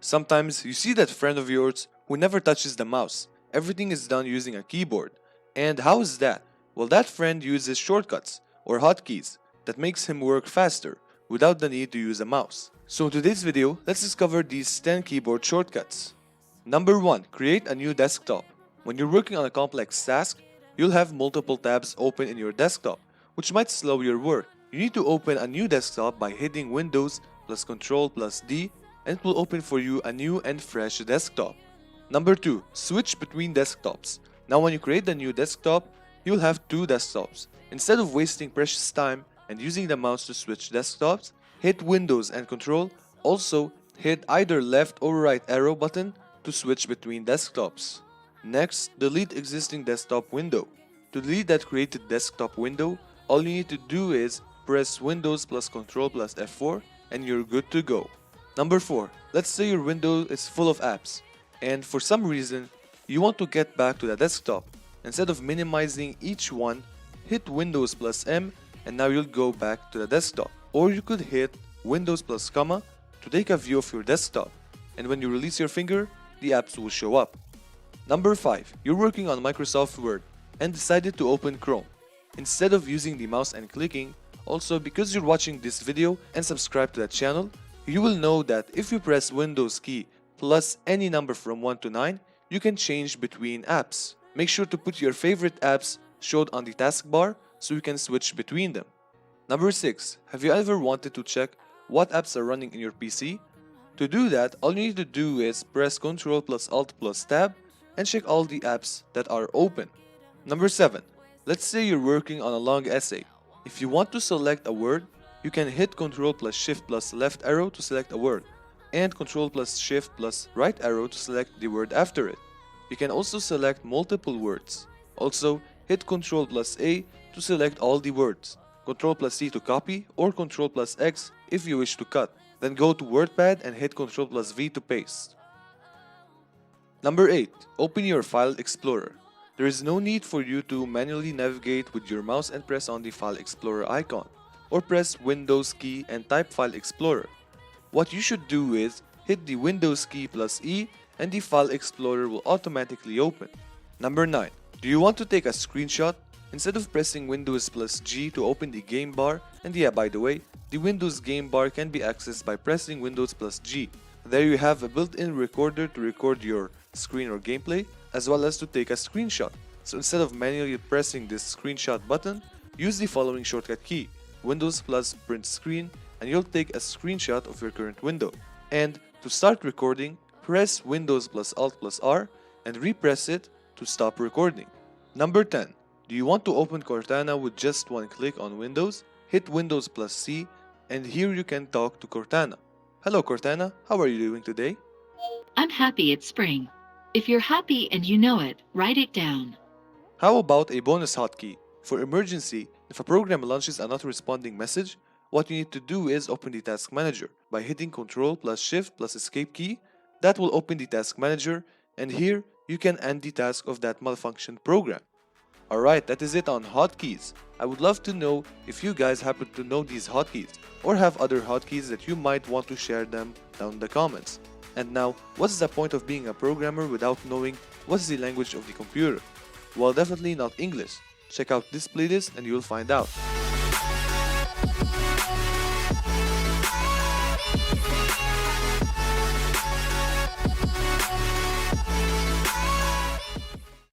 Sometimes you see that friend of yours who never touches the mouse. Everything is done using a keyboard. And how is that? Well, that friend uses shortcuts or hotkeys that makes him work faster without the need to use a mouse. So in today's video, let's discover these 10 keyboard shortcuts. Number 1. Create a new desktop. When you're working on a complex task, you'll have multiple tabs open in your desktop, which might slow your work. You need to open a new desktop by hitting Windows plus Ctrl plus D, and it will open for you a new and fresh desktop. Number 2. Switch between desktops. Now when you create the new desktop, you'll have two desktops. Instead of wasting precious time and using the mouse to switch desktops, hit Windows and Ctrl. Also, hit either left or right arrow button to switch between desktops. Next, delete existing desktop window. To delete that created desktop window, all you need to do is press Windows plus Ctrl plus F4 and you're good to go. Number 4. Let's say your window is full of apps and for some reason you want to get back to the desktop. Instead of minimizing each one, hit Windows plus M and now you'll go back to the desktop. Or you could hit Windows plus comma to take a view of your desktop, and when you release your finger, the apps will show up. Number 5. You're working on Microsoft Word and decided to open Chrome. Instead of using the mouse and clicking, also because you're watching this video and subscribe to that channel, you will know that if you press Windows key plus any number from 1 to 9, you can change between apps. Make sure to put your favorite apps showed on the taskbar so you can switch between them. Number 6. Have you ever wanted to check what apps are running in your PC? To do that, all you need to do is press Ctrl plus Alt plus Tab and check all the apps that are open. Number 7. Let's say you're working on a long essay. If you want to select a word, you can hit Ctrl plus Shift plus left arrow to select a word, and Ctrl plus Shift plus right arrow to select the word after it. You can also select multiple words. Also, hit Ctrl plus A to select all the words, Ctrl plus C to copy, or Ctrl plus X if you wish to cut. Then go to WordPad and hit Ctrl plus V to paste. Number 8. Open your File Explorer. There is no need for you to manually navigate with your mouse and press on the File Explorer icon, or press Windows key and type File Explorer. What you should do is hit the Windows key plus E and the File Explorer will automatically open. Number 9. Do you want to take a screenshot? Instead of pressing Windows plus G to open the game bar, and yeah, by the way, the Windows game bar can be accessed by pressing Windows plus G. There you have a built-in recorder to record your screen or gameplay, as well as to take a screenshot. So instead of manually pressing this screenshot button, use the following shortcut key, Windows plus print screen, and you'll take a screenshot of your current window. And to start recording, press Windows plus Alt plus R and repress it to stop recording. Number 10. Do you want to open Cortana with just one click on Windows? Hit Windows plus C and here you can talk to Cortana. Hello Cortana, how are you doing today? I'm happy it's spring. If you're happy and you know it, write it down. How about a bonus hotkey? For emergency, if a program launches a not responding message, what you need to do is open the Task Manager by hitting Ctrl plus Shift plus Escape key. That will open the Task Manager and here you can end the task of that malfunctioned program. Alright, that is it on hotkeys. I would love to know if you guys happen to know these hotkeys or have other hotkeys that you might want to share them down in the comments. And now, what's the point of being a programmer without knowing what's the language of the computer? Well, definitely not English. Check out this playlist and you'll find out.